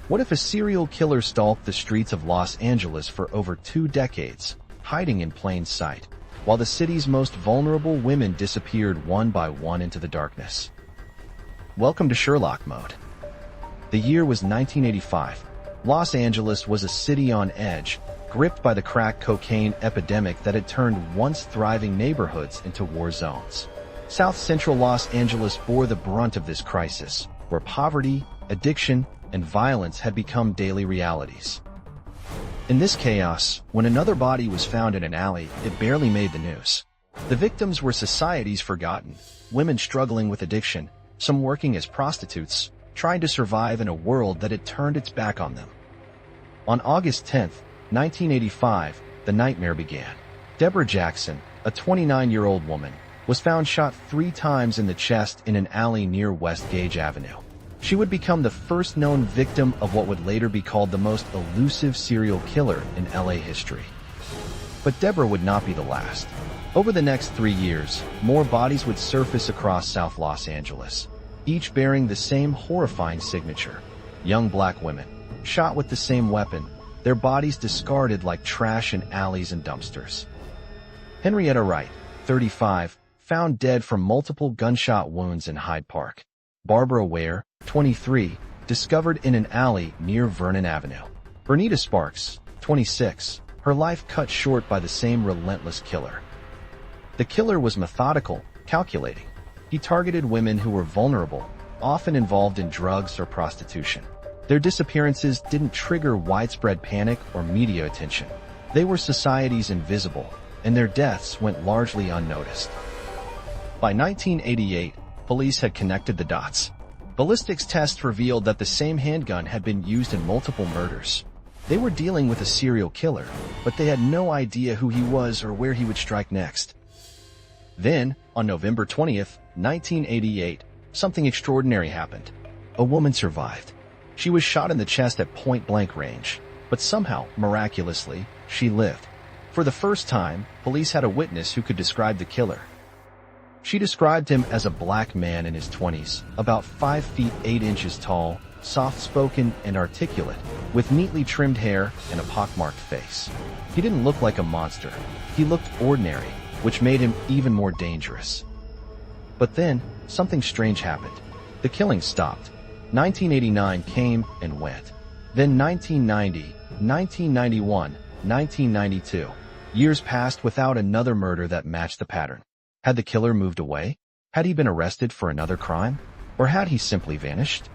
What if a serial killer stalked the streets of Los Angeles for over 2 decades, hiding in plain sight, while the city's most vulnerable women disappeared one by one into the darkness? Welcome to Sherlock Mode. The year was 1985. Los Angeles was a city on edge, gripped by the crack cocaine epidemic that had turned once thriving neighborhoods into war zones. South Central Los Angeles bore the brunt of this crisis, where poverty, addiction, and violence had become daily realities. In this chaos, when another body was found in an alley, it barely made the news. The victims were society's forgotten, women struggling with addiction, some working as prostitutes, trying to survive in a world that had turned its back on them. On August 10, 1985, the nightmare began. Deborah Jackson, a 29-year-old woman, was found shot 3 times in the chest in an alley near West Gage Avenue. She would become the first known victim of what would later be called the most elusive serial killer in LA history. But Deborah would not be the last. Over the next 3 years, more bodies would surface across South Los Angeles, each bearing the same horrifying signature: young black women, shot with the same weapon, their bodies discarded like trash in alleys and dumpsters. Henrietta Wright, 35, found dead from multiple gunshot wounds in Hyde Park. Barbara Ware, 23, discovered in an alley near Vernon Avenue. Bernita Sparks, 26, her life cut short by the same relentless killer. The killer was methodical, calculating. He targeted women who were vulnerable, often involved in drugs or prostitution. Their disappearances didn't trigger widespread panic or media attention. They were society's invisible, and their deaths went largely unnoticed. By 1988, police had connected the dots. Ballistics tests revealed that the same handgun had been used in multiple murders. They were dealing with a serial killer, but they had no idea who he was or where he would strike next. Then, on November 20th, 1988, something extraordinary happened. A woman survived. She was shot in the chest at point-blank range, but somehow, miraculously, she lived. For the first time, police had a witness who could describe the killer. She described him as a black man in his 20s, about 5 feet 8 inches tall, soft-spoken and articulate, with neatly trimmed hair and a pockmarked face. He didn't look like a monster. He looked ordinary, which made him even more dangerous. But then, something strange happened. The killing stopped. 1989 came and went. Then 1990, 1991, 1992. Years passed without another murder that matched the pattern. Had the killer moved away? Had he been arrested for another crime? Or had he simply vanished?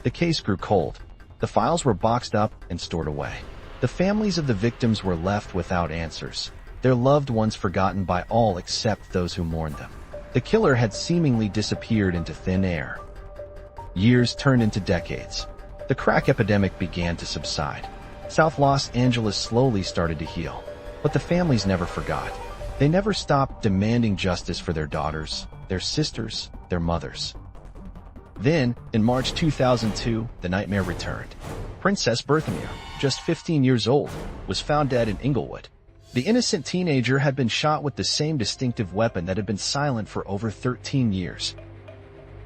The case grew cold. The files were boxed up and stored away. The families of the victims were left without answers, their loved ones forgotten by all except those who mourned them. The killer had seemingly disappeared into thin air. Years turned into decades. The crack epidemic began to subside. South Los Angeles slowly started to heal. But the families never forgot. They never stopped demanding justice for their daughters, their sisters, their mothers. Then, in March 2002, the nightmare returned. Princess Berthamir, just 15 years old, was found dead in Inglewood. The innocent teenager had been shot with the same distinctive weapon that had been silent for over 13 years.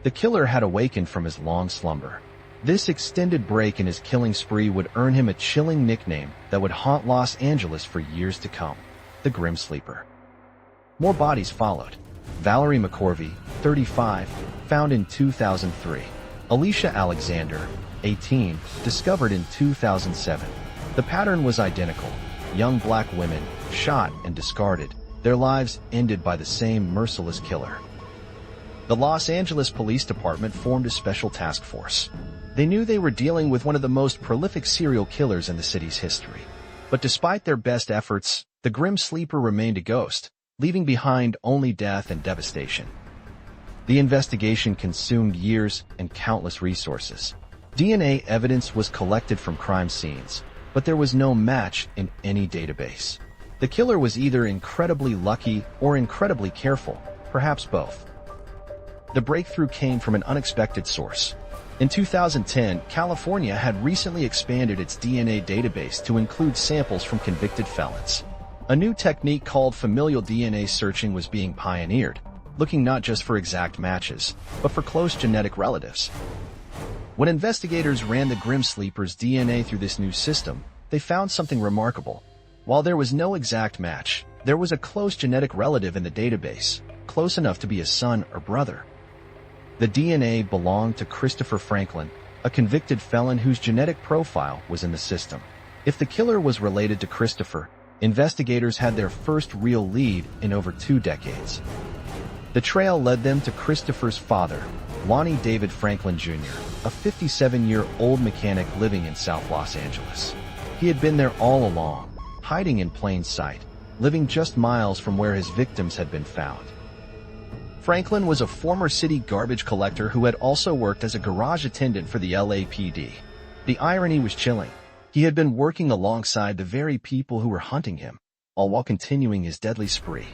The killer had awakened from his long slumber. This extended break in his killing spree would earn him a chilling nickname that would haunt Los Angeles for years to come: the Grim Sleeper. More bodies followed. Valerie McCorvey, 35, found in 2003. Alicia Alexander, 18, discovered in 2007. The pattern was identical. Young black women, shot and discarded, their lives ended by the same merciless killer. The Los Angeles Police Department formed a special task force. They knew they were dealing with one of the most prolific serial killers in the city's history. But despite their best efforts, the Grim Sleeper remained a ghost, leaving behind only death and devastation. The investigation consumed years and countless resources. DNA evidence was collected from crime scenes, but there was no match in any database. The killer was either incredibly lucky or incredibly careful, perhaps both. The breakthrough came from an unexpected source. In 2010, California had recently expanded its DNA database to include samples from convicted felons. A new technique called familial DNA searching was being pioneered, looking not just for exact matches, but for close genetic relatives. When investigators ran the Grim Sleeper's DNA through this new system, they found something remarkable. While there was no exact match, there was a close genetic relative in the database, close enough to be a son or brother. The DNA belonged to Christopher Franklin, a convicted felon whose genetic profile was in the system. If the killer was related to Christopher, investigators had their first real lead in over 2 decades. The trail led them to Christopher's father, Lonnie David Franklin Jr., a 57-year-old mechanic living in South Los Angeles. He had been there all along, hiding in plain sight, living just miles from where his victims had been found. Franklin was a former city garbage collector who had also worked as a garage attendant for the LAPD. The irony was chilling. He had been working alongside the very people who were hunting him, all while continuing his deadly spree.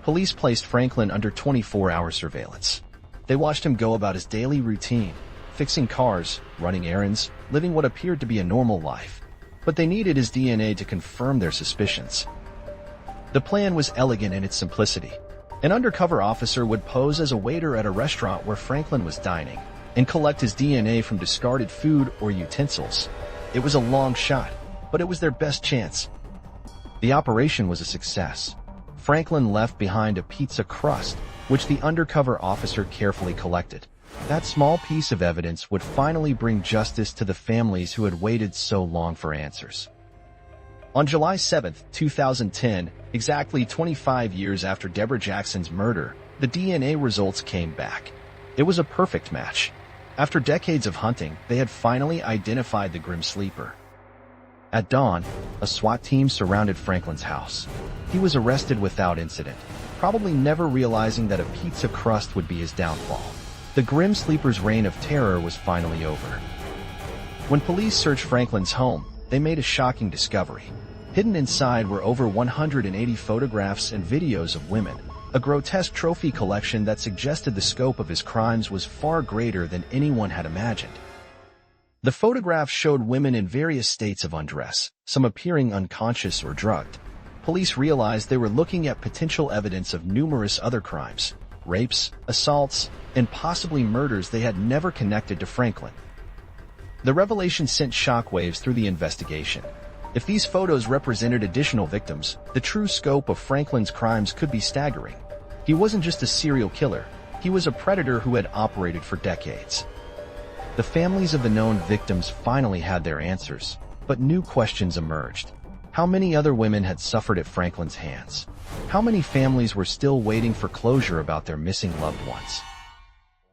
Police placed Franklin under 24-hour surveillance. They watched him go about his daily routine, fixing cars, running errands, living what appeared to be a normal life. But they needed his DNA to confirm their suspicions. The plan was elegant in its simplicity. An undercover officer would pose as a waiter at a restaurant where Franklin was dining and collect his DNA from discarded food or utensils. It was a long shot, but it was their best chance. The operation was a success. Franklin left behind a pizza crust, which the undercover officer carefully collected. That small piece of evidence would finally bring justice to the families who had waited so long for answers. On July 7, 2010, exactly 25 years after Deborah Jackson's murder, the DNA results came back. It was a perfect match. After decades of hunting, they had finally identified the Grim Sleeper. At dawn, a SWAT team surrounded Franklin's house. He was arrested without incident, probably never realizing that a pizza crust would be his downfall. The Grim Sleeper's reign of terror was finally over. When police searched Franklin's home, they made a shocking discovery. Hidden inside were over 180 photographs and videos of women, a grotesque trophy collection that suggested the scope of his crimes was far greater than anyone had imagined. The photographs showed women in various states of undress, some appearing unconscious or drugged. Police realized they were looking at potential evidence of numerous other crimes, rapes, assaults, and possibly murders they had never connected to Franklin. The revelation sent shockwaves through the investigation. If these photos represented additional victims, the true scope of Franklin's crimes could be staggering. He wasn't just a serial killer, he was a predator who had operated for decades. The families of the known victims finally had their answers, but new questions emerged. How many other women had suffered at Franklin's hands? How many families were still waiting for closure about their missing loved ones?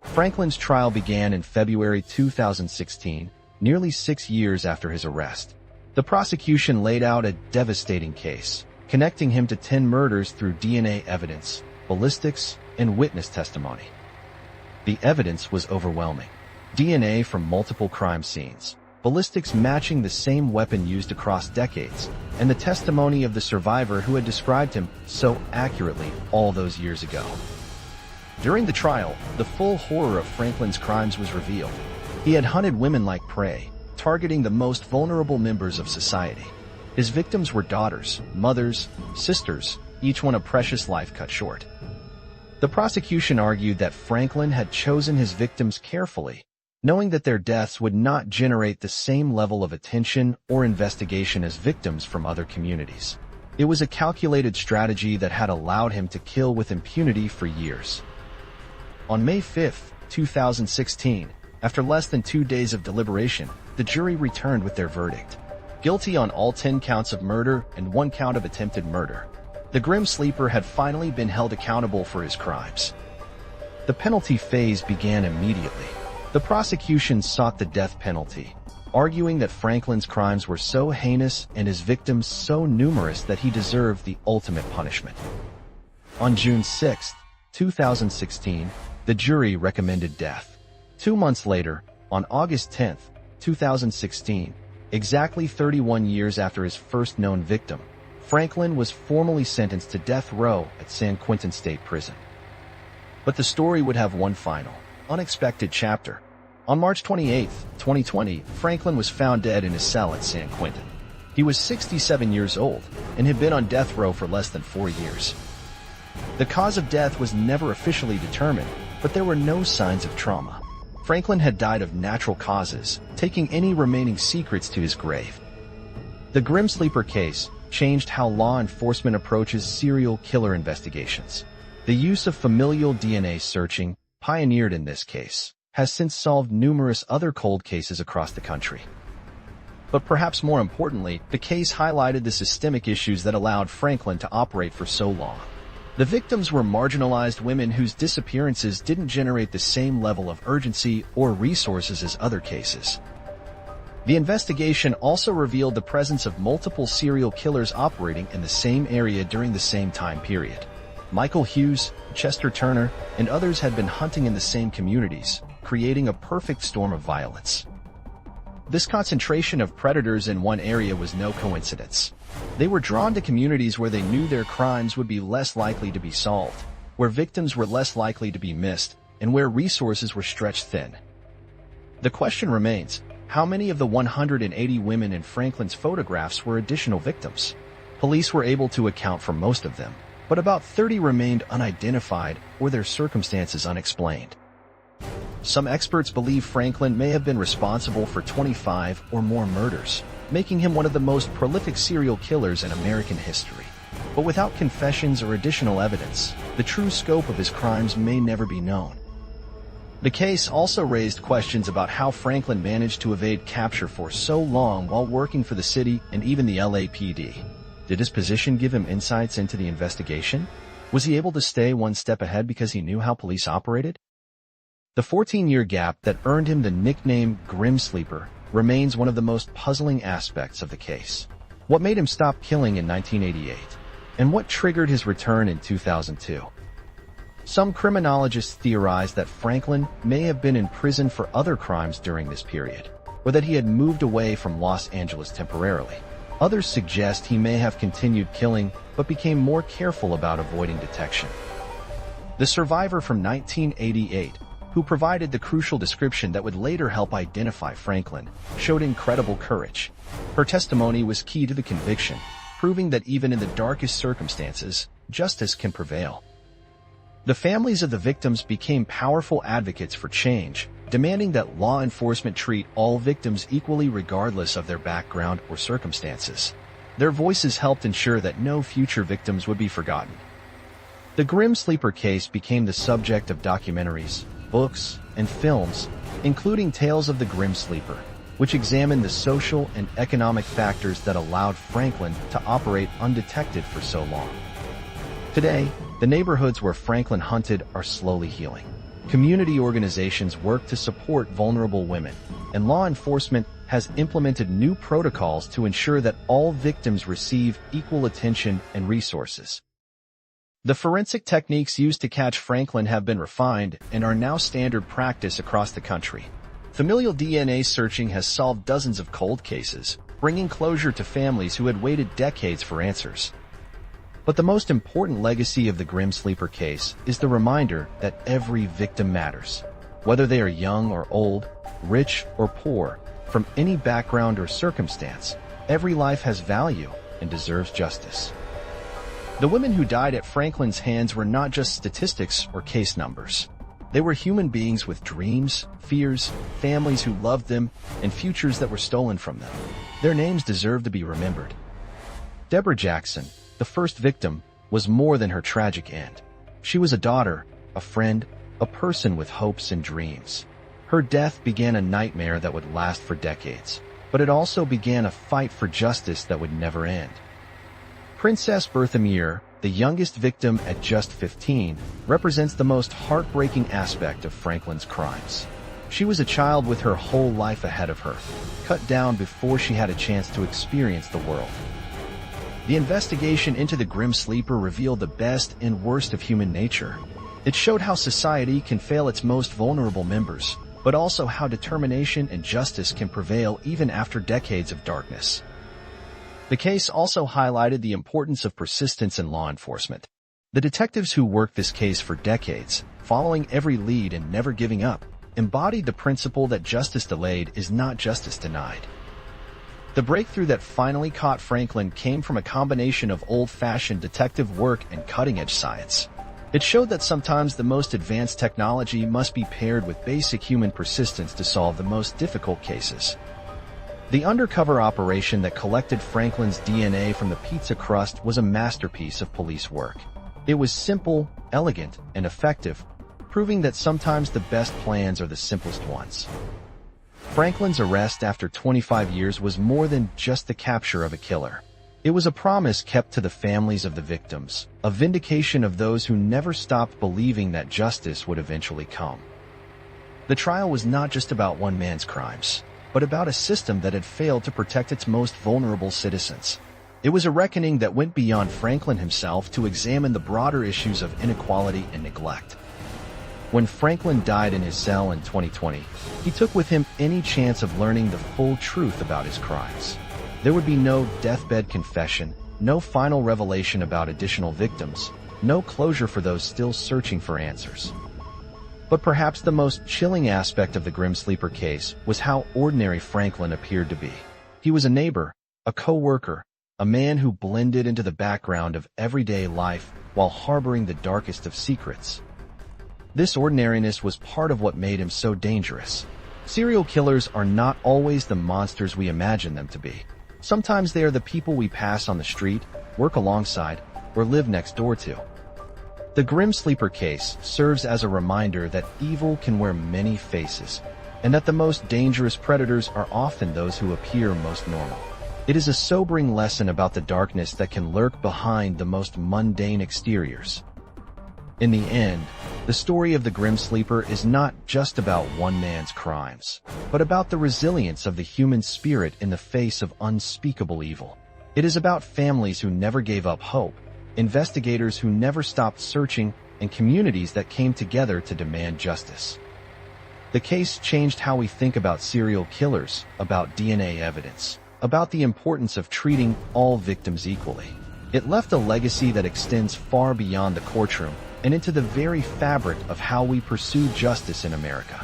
Franklin's trial began in February 2016, nearly 6 years after his arrest. The prosecution laid out a devastating case, connecting him to 10 murders through DNA evidence, ballistics, and witness testimony. The evidence was overwhelming. DNA from multiple crime scenes, ballistics matching the same weapon used across decades, and the testimony of the survivor who had described him so accurately all those years ago. During the trial, the full horror of Franklin's crimes was revealed. He had hunted women like prey, targeting the most vulnerable members of society. His victims were daughters, mothers, sisters, each one a precious life cut short. The prosecution argued that Franklin had chosen his victims carefully, knowing that their deaths would not generate the same level of attention or investigation as victims from other communities. It was a calculated strategy that had allowed him to kill with impunity for years. On May 5, 2016, after less than 2 days of deliberation, the jury returned with their verdict. Guilty on all 10 counts of murder and 1 count of attempted murder. The Grim Sleeper had finally been held accountable for his crimes. The penalty phase began immediately. The prosecution sought the death penalty, arguing that Franklin's crimes were so heinous and his victims so numerous that he deserved the ultimate punishment. On June 6, 2016, the jury recommended death. 2 months later, on August 10, 2016, exactly 31 years after his first known victim, Franklin was formally sentenced to death row at San Quentin State Prison. But the story would have one final, unexpected chapter. On March 28, 2020, Franklin was found dead in his cell at San Quentin. He was 67 years old and had been on death row for less than 4 years. The cause of death was never officially determined, but there were no signs of trauma. Franklin had died of natural causes, taking any remaining secrets to his grave. The Grim Sleeper case changed how law enforcement approaches serial killer investigations. The use of familial DNA searching, pioneered in this case, has since solved numerous other cold cases across the country. But perhaps more importantly, the case highlighted the systemic issues that allowed Franklin to operate for so long. The victims were marginalized women whose disappearances didn't generate the same level of urgency or resources as other cases. The investigation also revealed the presence of multiple serial killers operating in the same area during the same time period. Michael Hughes, Chester Turner, and others had been hunting in the same communities, creating a perfect storm of violence. This concentration of predators in one area was no coincidence. They were drawn to communities where they knew their crimes would be less likely to be solved, where victims were less likely to be missed, and where resources were stretched thin. The question remains, how many of the 180 women in Franklin's photographs were additional victims? Police were able to account for most of them, but about 30 remained unidentified or their circumstances unexplained. Some experts believe Franklin may have been responsible for 25 or more murders, making him one of the most prolific serial killers in American history. But without confessions or additional evidence, the true scope of his crimes may never be known. The case also raised questions about how Franklin managed to evade capture for so long while working for the city and even the LAPD. Did his position give him insights into the investigation? Was he able to stay one step ahead because he knew how police operated? The 14-year gap that earned him the nickname Grim Sleeper remains one of the most puzzling aspects of the case. What made him stop killing in 1988? And what triggered his return in 2002? Some criminologists theorize that Franklin may have been in prison for other crimes during this period, or that he had moved away from Los Angeles temporarily. Others suggest he may have continued killing, but became more careful about avoiding detection. The survivor from 1988, who provided the crucial description that would later help identify Franklin, showed incredible courage. Her testimony was key to the conviction, proving that even in the darkest circumstances, justice can prevail. The families of the victims became powerful advocates for change, demanding that law enforcement treat all victims equally regardless of their background or circumstances. Their voices helped ensure that no future victims would be forgotten. The Grim Sleeper case became the subject of documentaries, books, and films, including Tales of the Grim Sleeper, which examined the social and economic factors that allowed Franklin to operate undetected for so long. Today, the neighborhoods where Franklin hunted are slowly healing. Community organizations work to support vulnerable women, and law enforcement has implemented new protocols to ensure that all victims receive equal attention and resources. The forensic techniques used to catch Franklin have been refined and are now standard practice across the country. Familial DNA searching has solved dozens of cold cases, bringing closure to families who had waited decades for answers. But the most important legacy of the Grim Sleeper case is the reminder that every victim matters. Whether they are young or old, rich or poor, from any background or circumstance, every life has value and deserves justice. The women who died at Franklin's hands were not just statistics or case numbers. They were human beings with dreams, fears, families who loved them, and futures that were stolen from them. Their names deserve to be remembered. Deborah Jackson, the first victim, was more than her tragic end. She was a daughter, a friend, a person with hopes and dreams. Her death began a nightmare that would last for decades, but it also began a fight for justice that would never end. Princess Bertha Muir, the youngest victim at just 15, represents the most heartbreaking aspect of Franklin's crimes. She was a child with her whole life ahead of her, cut down before she had a chance to experience the world. The investigation into the Grim Sleeper revealed the best and worst of human nature. It showed how society can fail its most vulnerable members, but also how determination and justice can prevail even after decades of darkness. The case also highlighted the importance of persistence in law enforcement. The detectives who worked this case for decades, following every lead and never giving up, embodied the principle that justice delayed is not justice denied. The breakthrough that finally caught Franklin came from a combination of old-fashioned detective work and cutting-edge science. It showed that sometimes the most advanced technology must be paired with basic human persistence to solve the most difficult cases. The undercover operation that collected Franklin's DNA from the pizza crust was a masterpiece of police work. It was simple, elegant, and effective, proving that sometimes the best plans are the simplest ones. Franklin's arrest after 25 years was more than just the capture of a killer. It was a promise kept to the families of the victims, a vindication of those who never stopped believing that justice would eventually come. The trial was not just about one man's crimes, but about a system that had failed to protect its most vulnerable citizens. It was a reckoning that went beyond Franklin himself to examine the broader issues of inequality and neglect. When Franklin died in his cell in 2020, he took with him any chance of learning the full truth about his crimes. There would be no deathbed confession, no final revelation about additional victims, no closure for those still searching for answers. But perhaps the most chilling aspect of the Grim Sleeper case was how ordinary Franklin appeared to be. He was a neighbor, a co-worker, a man who blended into the background of everyday life while harboring the darkest of secrets. This ordinariness was part of what made him so dangerous. Serial killers are not always the monsters we imagine them to be. Sometimes they are the people we pass on the street, work alongside, or live next door to. The Grim Sleeper case serves as a reminder that evil can wear many faces, and that the most dangerous predators are often those who appear most normal. It is a sobering lesson about the darkness that can lurk behind the most mundane exteriors. In the end, the story of the Grim Sleeper is not just about one man's crimes, but about the resilience of the human spirit in the face of unspeakable evil. It is about families who never gave up hope, investigators who never stopped searching, and communities that came together to demand justice. The case changed how we think about serial killers, about DNA evidence, about the importance of treating all victims equally. It left a legacy that extends far beyond the courtroom and into the very fabric of how we pursue justice in America.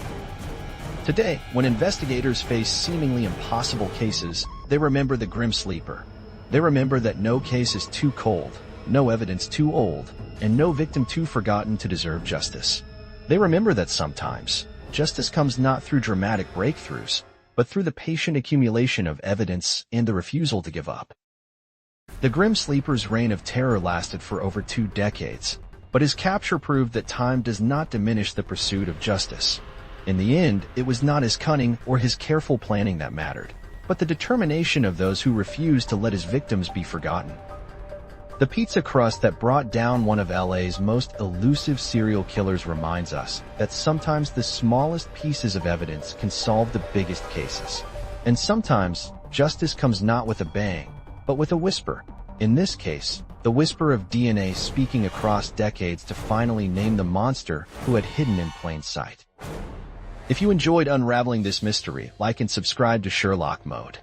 Today, when investigators face seemingly impossible cases, they remember the Grim Sleeper. They remember that no case is too cold, no evidence too old, and no victim too forgotten to deserve justice. They remember that sometimes, justice comes not through dramatic breakthroughs, but through the patient accumulation of evidence and the refusal to give up. The Grim Sleeper's reign of terror lasted for over 2 decades, but his capture proved that time does not diminish the pursuit of justice. In the end, it was not his cunning or his careful planning that mattered, but the determination of those who refused to let his victims be forgotten. The pizza crust that brought down one of LA's most elusive serial killers reminds us that sometimes the smallest pieces of evidence can solve the biggest cases. And sometimes, justice comes not with a bang, but with a whisper. In this case, the whisper of DNA speaking across decades to finally name the monster who had hidden in plain sight. If you enjoyed unraveling this mystery, like and subscribe to Sherlock Mode.